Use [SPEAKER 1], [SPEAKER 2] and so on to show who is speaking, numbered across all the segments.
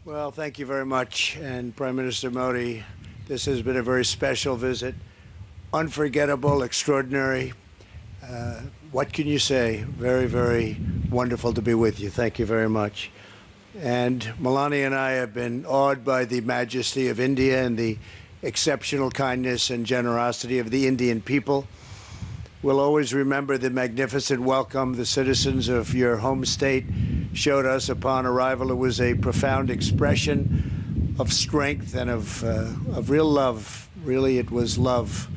[SPEAKER 1] Well, thank you very much. And Prime Minister Modi, this has been a very special visit, unforgettable, extraordinary. What can you say? Very, very wonderful to be with you. Thank you very much. And Melania and I have been awed by the majesty of India and the exceptional kindness and generosity of the Indian people. We'll always remember the magnificent welcome the citizens of your home state showed us upon arrival. It was a profound expression of strength and of real love. Really, it was love.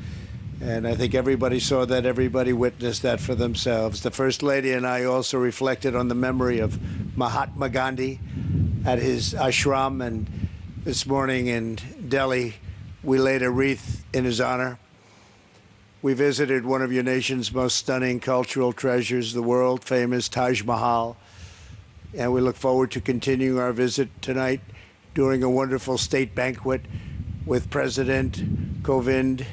[SPEAKER 1] And I think everybody saw that, everybody witnessed that for themselves. The First Lady and I also reflected on the memory of Mahatma Gandhi at his ashram, and this morning in Delhi, we laid a wreath in his honor. We visited one of your nation's most stunning cultural treasures, the world-famous Taj Mahal, and we look forward to continuing our visit tonight during a wonderful state banquet with President Kovind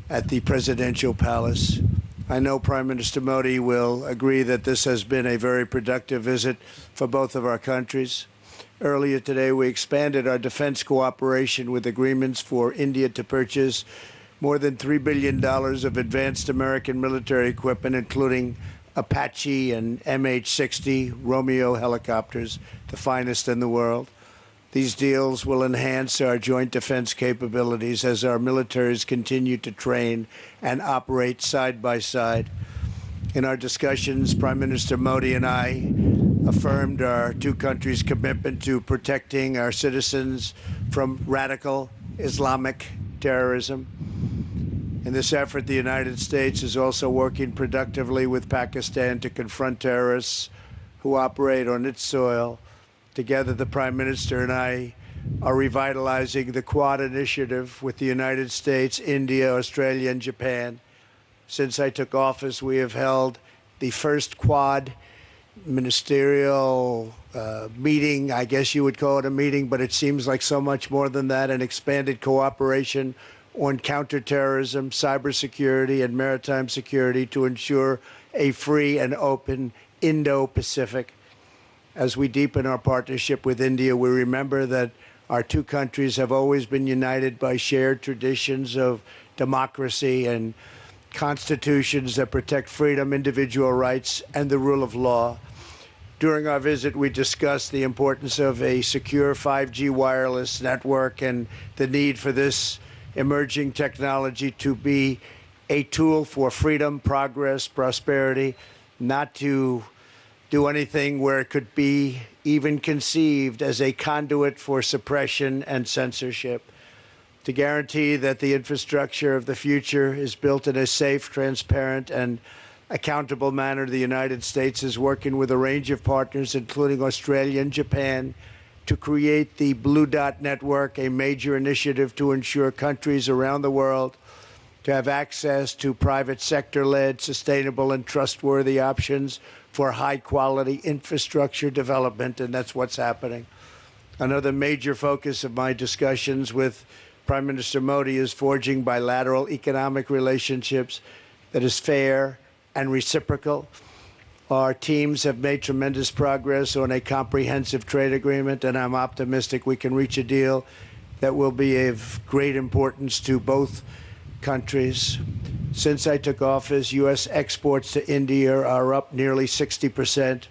[SPEAKER 1] at the Presidential Palace. I know Prime Minister Modi will agree that this has been a very productive visit for both of our countries. Earlier today, we expanded our defense cooperation with agreements for India to purchase more than $3 billion of advanced American military equipment, including Apache and MH-60 Romeo helicopters, the finest in the world. These deals will enhance our joint defense capabilities as our militaries continue to train and operate side by side. In our discussions, Prime Minister Modi and I affirmed our two countries' commitment to protecting our citizens from radical Islamic terrorism. In this effort, the United States is also working productively with Pakistan to confront terrorists who operate on its soil. Together, the Prime Minister and I are revitalizing the Quad initiative with the United States, India, Australia, and Japan. Since I took office, we have held the first Quad ministerial meeting. I guess you would call it a meeting, but it seems like so much more than that, an expanded cooperation on counterterrorism, cybersecurity, and maritime security to ensure a free and open Indo-Pacific. As we deepen our partnership with India, we remember that our two countries have always been united by shared traditions of democracy and constitutions that protect freedom, individual rights, and the rule of law. During our visit, we discussed the importance of a secure 5G wireless network and the need for this emerging technology to be a tool for freedom, progress, prosperity, not to do anything where it could be even conceived as a conduit for suppression and censorship. To guarantee that the infrastructure of the future is built in a safe, transparent, and accountable manner, the United States is working with a range of partners, including Australia and Japan, to create the Blue Dot Network, a major initiative to ensure countries around the world to have access to private sector-led, sustainable, and trustworthy options for high-quality infrastructure development, and that's what's happening. Another major focus of my discussions with Prime Minister Modi is forging bilateral economic relationships that is fair and reciprocal. Our teams have made tremendous progress on a comprehensive trade agreement, and I'm optimistic we can reach a deal that will be of great importance to both countries. Since I took office, U.S. exports to India are up nearly 60%,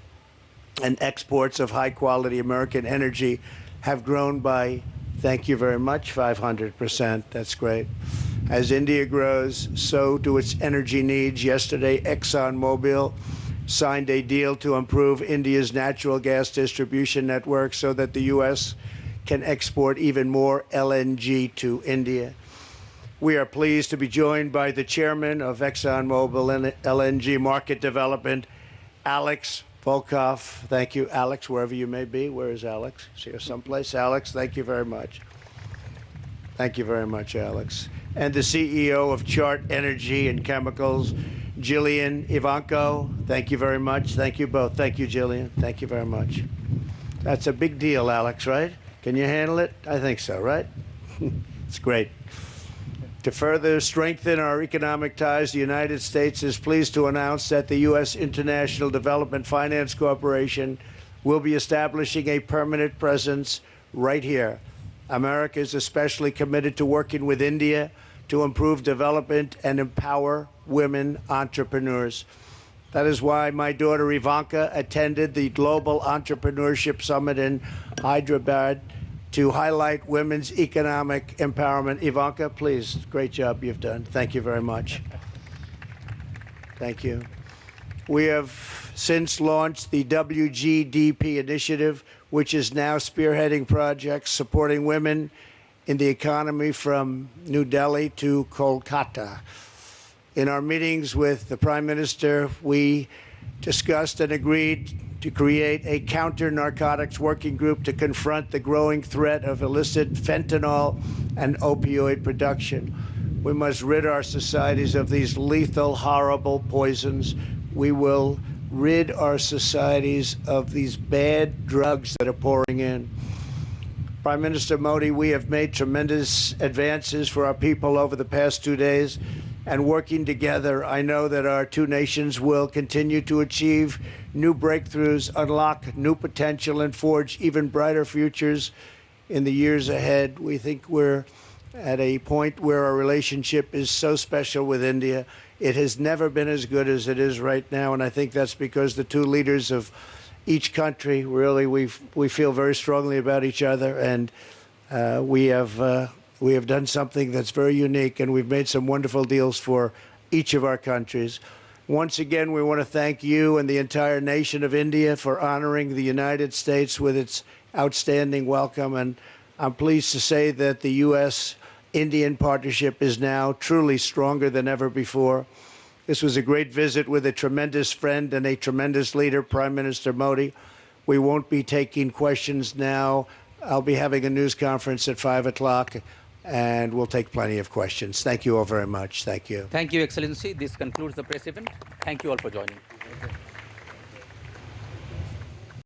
[SPEAKER 1] and exports of high-quality American energy have grown by, thank you very much, 500%. That's great. As India grows, so do its energy needs. Yesterday, ExxonMobil signed a deal to improve India's natural gas distribution network so that the U.S. can export even more LNG to India. We are pleased to be joined by the chairman of ExxonMobil LNG Market Development, Alex Volkov. Thank you, Alex, wherever you may be. Where is Alex? Is here someplace? Alex, thank you very much. Thank you very much, Alex. And the CEO of Chart Energy and Chemicals, Jillian Ivanko. Thank you very much. Thank you both. Thank you, Jillian. Thank you very much. That's a big deal, Alex, right? Can you handle it? I think so, right? It's great. To further strengthen our economic ties, the United States is pleased to announce that the U.S. International Development Finance Corporation will be establishing a permanent presence right here. America is especially committed to working with India to improve development and empower women entrepreneurs. That is why my daughter Ivanka attended the Global Entrepreneurship Summit in Hyderabad to highlight women's economic empowerment. Ivanka, please, great job you've done. Thank you very much. Thank you. We have since launched the WGDP initiative, which is now spearheading projects supporting women in the economy from New Delhi to Kolkata. In our meetings with the Prime Minister, we discussed and agreed to create a counter-narcotics working group to confront the growing threat of illicit fentanyl and opioid production. We must rid our societies of these lethal, horrible poisons. We will rid our societies of these bad drugs that are pouring in. Prime Minister Modi, we have made tremendous advances for our people over the past 2 days, and working together, I know that our two nations will continue to achieve new breakthroughs, unlock new potential, and forge even brighter futures in the years ahead. We think we're at a point where our relationship is so special with India. It has never been as good as it is right now, and I think that's because the two leaders of each country, really, we feel very strongly about each other, and we have done something that's very unique, and we've made some wonderful deals for each of our countries. Once again, we want to thank you and the entire nation of India for honoring the United States with its outstanding welcome, and I'm pleased to say that the U.S. Indian partnership is now truly stronger than ever before. This was a great visit with a tremendous friend and a tremendous leader, Prime Minister Modi. We won't be taking questions now. I'll be having a news conference at 5 o'clock, and we'll take plenty of questions. Thank you all very much. Thank you.
[SPEAKER 2] Thank you, Excellency. This concludes the press event. Thank you all for joining.